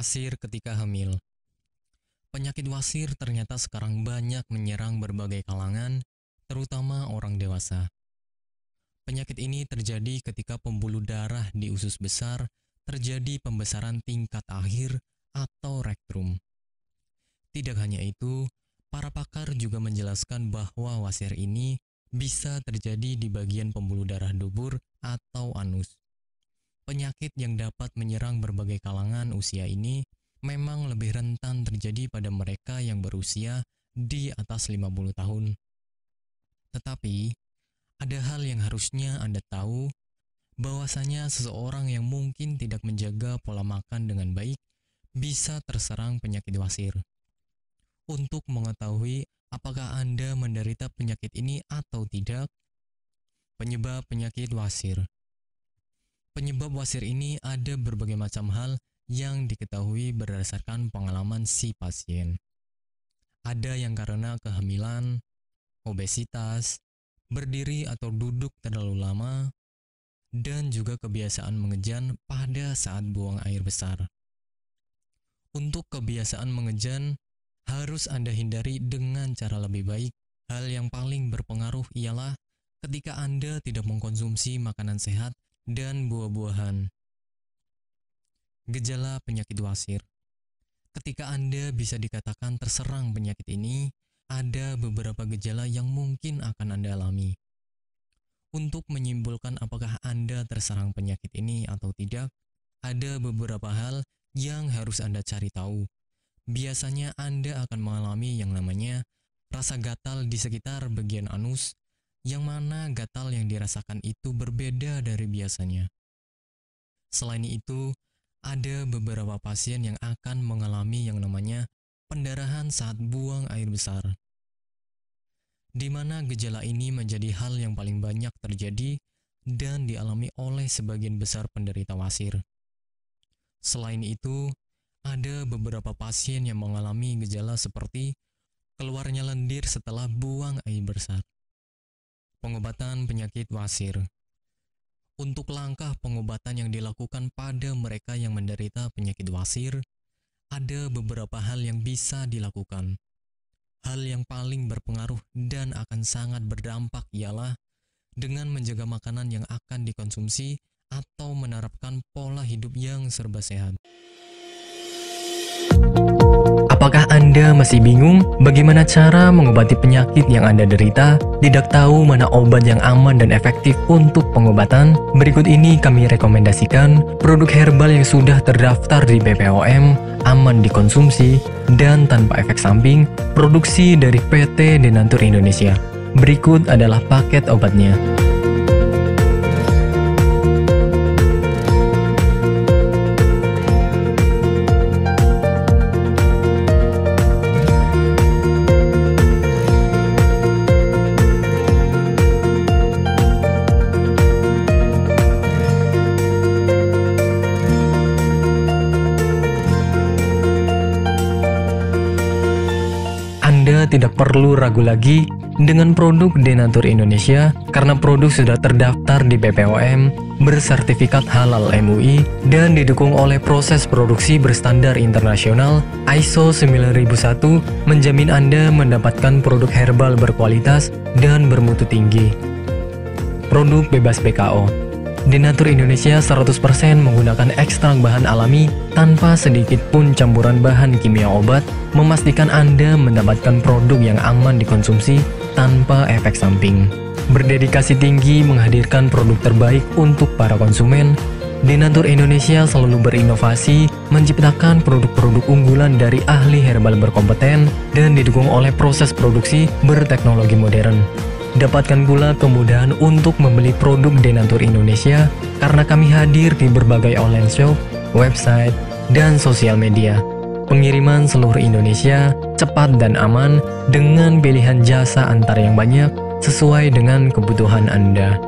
Wasir ketika hamil. Penyakit wasir ternyata sekarang banyak menyerang berbagai kalangan, terutama orang dewasa. Penyakit ini terjadi ketika pembuluh darah di usus besar terjadi pembesaran tingkat akhir atau rektrum. Tidak hanya itu, para pakar juga menjelaskan bahwa wasir ini bisa terjadi di bagian pembuluh darah dubur atau anus. Penyakit yang dapat menyerang berbagai kalangan usia ini memang lebih rentan terjadi pada mereka yang berusia di atas 50 tahun. Tetapi, ada hal yang harusnya Anda tahu, bahwasanya seseorang yang mungkin tidak menjaga pola makan dengan baik bisa terserang penyakit wasir. Untuk mengetahui apakah Anda menderita penyakit ini atau tidak, penyebab penyakit wasir. Penyebab wasir ini ada berbagai macam hal yang diketahui berdasarkan pengalaman si pasien. Ada yang karena kehamilan, obesitas, berdiri atau duduk terlalu lama, dan juga kebiasaan mengejan pada saat buang air besar. Untuk kebiasaan mengejan, harus Anda hindari dengan cara lebih baik. Hal yang paling berpengaruh ialah ketika Anda tidak mengkonsumsi makanan sehat dan buah-buahan. Gejala penyakit wasir. Ketika Anda bisa dikatakan terserang penyakit ini, ada beberapa gejala yang mungkin akan Anda alami. Untuk menyimpulkan apakah Anda terserang penyakit ini atau tidak, ada beberapa hal yang harus Anda cari tahu. Biasanya Anda akan mengalami yang namanya rasa gatal di sekitar bagian anus, yang mana gatal yang dirasakan itu berbeda dari biasanya. Selain itu, ada beberapa pasien yang akan mengalami yang namanya pendarahan saat buang air besar, di mana gejala ini menjadi hal yang paling banyak terjadi dan dialami oleh sebagian besar penderita wasir. Selain itu, ada beberapa pasien yang mengalami gejala seperti keluarnya lendir setelah buang air besar. Pengobatan penyakit wasir. Untuk langkah pengobatan yang dilakukan pada mereka yang menderita penyakit wasir, ada beberapa hal yang bisa dilakukan. Hal yang paling berpengaruh dan akan sangat berdampak ialah dengan menjaga makanan yang akan dikonsumsi atau menerapkan pola hidup yang serba sehat. Apakah Anda masih bingung bagaimana cara mengobati penyakit yang Anda derita? Tidak tahu mana obat yang aman dan efektif untuk pengobatan? Berikut ini kami rekomendasikan produk herbal yang sudah terdaftar di BPOM, aman dikonsumsi, dan tanpa efek samping, produksi dari PT Denatur Indonesia. Berikut adalah paket obatnya. Anda tidak perlu ragu lagi dengan produk Denatur Indonesia karena produk sudah terdaftar di BPOM, bersertifikat halal MUI, dan didukung oleh proses produksi berstandar internasional ISO 9001, menjamin Anda mendapatkan produk herbal berkualitas dan bermutu tinggi. Produk bebas BKO. Denatur Indonesia 100% menggunakan ekstrak bahan alami tanpa sedikit pun campuran bahan kimia obat, memastikan Anda mendapatkan produk yang aman dikonsumsi tanpa efek samping. Berdedikasi tinggi menghadirkan produk terbaik untuk para konsumen, Denatur Indonesia selalu berinovasi, menciptakan produk-produk unggulan dari ahli herbal berkompeten dan didukung oleh proses produksi berteknologi modern. Dapatkan pula kemudahan untuk membeli produk Denatur Indonesia karena kami hadir di berbagai online shop, website, dan sosial media. Pengiriman seluruh Indonesia cepat dan aman dengan pilihan jasa antar yang banyak sesuai dengan kebutuhan Anda.